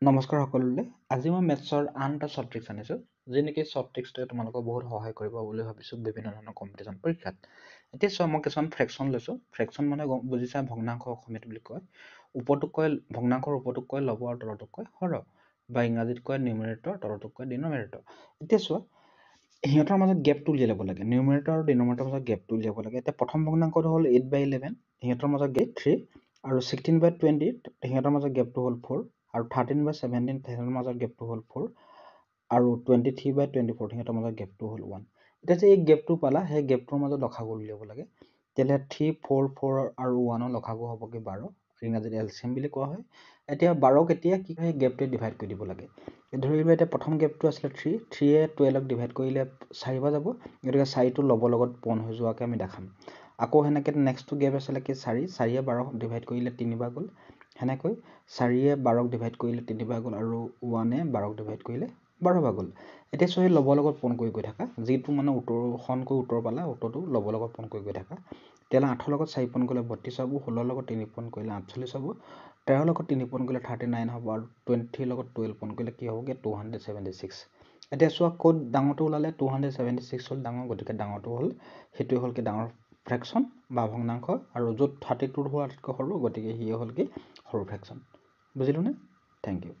নমস্কাৰ সকলোলৈ। আজি মই মেথছৰ আন এটা শ্বৰ্ট ট্ৰিক্স আনিছোঁ, যি নেকি শ্বৰ্ট ট্ৰিক্সটোৱে তোমালোকক বহুত সহায় কৰিব বুলি ভাবিছোঁ বিভিন্ন ধৰণৰ কম্পিটিশ্যন পৰীক্ষাত। এতিয়া চোৱা, মই কিছুমান ফ্ৰেকশ্যন লৈছোঁ। ফ্ৰেকশ্যন মানে বুজিছা, ভগ্নাংশ অসমীয়াত বুলি কয়। ওপৰটোক কয় ভগ্নাংশৰ, ওপৰটোক কয় লব আৰু তলটোক কয় হৰ, বা ইংৰাজীত কয় নিউমেৰেটৰ, তলটোক কয় ডিনমিনেটৰ। এতিয়া চোৱা, সিহঁতৰ মাজত গেপটো উলিয়াই ল'ব লাগে। নিউমেৰেটৰ আৰু ডিনমিনেটৰৰ মাজত গেপটো উলিয়াব লাগে। এতিয়া প্ৰথম ভগ্নাংশটো হ'ল 8/11, সিহঁতৰ মাজত গেপ 3, আৰু 16/20 সিহঁতৰ মাজত গেপটো হ'ল 4, আৰু 13/17 সিহঁতৰ মাজত গেপটো হ'ল 4, আৰু 23/24 সিহঁতৰ মাজত গেপটো হ'ল 1। এতিয়া যে এই গেপটো পালা, সেই গেপটোৰ মাজত লসাগু উলিয়াব লাগে। তেতিয়াহ'লে 3, 4, 4 আৰু 1ৰ লসাগু হ'ব কি 12, ইংৰাজীত এলচিএম বুলি কোৱা হয়। এতিয়া 12ক এতিয়া কি হয়, গেপটোৱে ডিভাইড কৰি দিব লাগে। ধৰি লোৱা এতিয়া প্ৰথম গেপটো আছিলে 3, 3য়ে 12ক ডিভাইড কৰিলে 4 পৰা যাব, গতিকে 4টো ল'বৰ লগত পূৰণ হৈ যোৱাকৈ আমি দেখাম। আকৌ সেনেকৈ নেক্সটটো গেপ আছিলে কি 4, 4য়ে 12ক ডিভাইড কৰিলে 3 বাৰ গ'ল। সেনেকৈ 4য়ে 12ক ডিভাইড কৰিলে 3 বাৰ গ'ল, আৰু 1য়ে 12ক ডিভাইড কৰিলে 12 বাৰ গ'ল। এতিয়া চোৱা, সেই ল'বৰ লগত পূৰণ কৰি গৈ থাকা। যিটো মানে উত্তৰখনকৈ উত্তৰ পালা, উত্তৰটো ল'বৰ লগত পূৰণ কৰি গৈ থাকা। তেতিয়াহ'লে 8ৰ লগত 4 পূৰণ কৰিলে 32 হ'ব, 16ৰ লগত 3 পূৰণ কৰিলে 48 হ'ব, 13ৰ লগত 3 পূৰণ কৰিলে 39 হ'ব, আৰু 23ৰ লগত 12 পূৰণ কৰিলে কি হ'বগৈ 276। এতিয়া চোৱা, ক'ত ডাঙৰটো ওলালে 276 হ'ল ডাঙৰ, গতিকে ডাঙৰটো হ'ল, সেইটোৱে হ'ল কি ডাঙৰ ফ্ৰেকশ্যন বা ভগ্নাংশ, আৰু য'ত 32 হোৱাতকৈ সৰু, গতিকে সিয়ে হ'ল কি সৰু ফ্ৰেকশ্যন। বুজিলোনে? Thank U.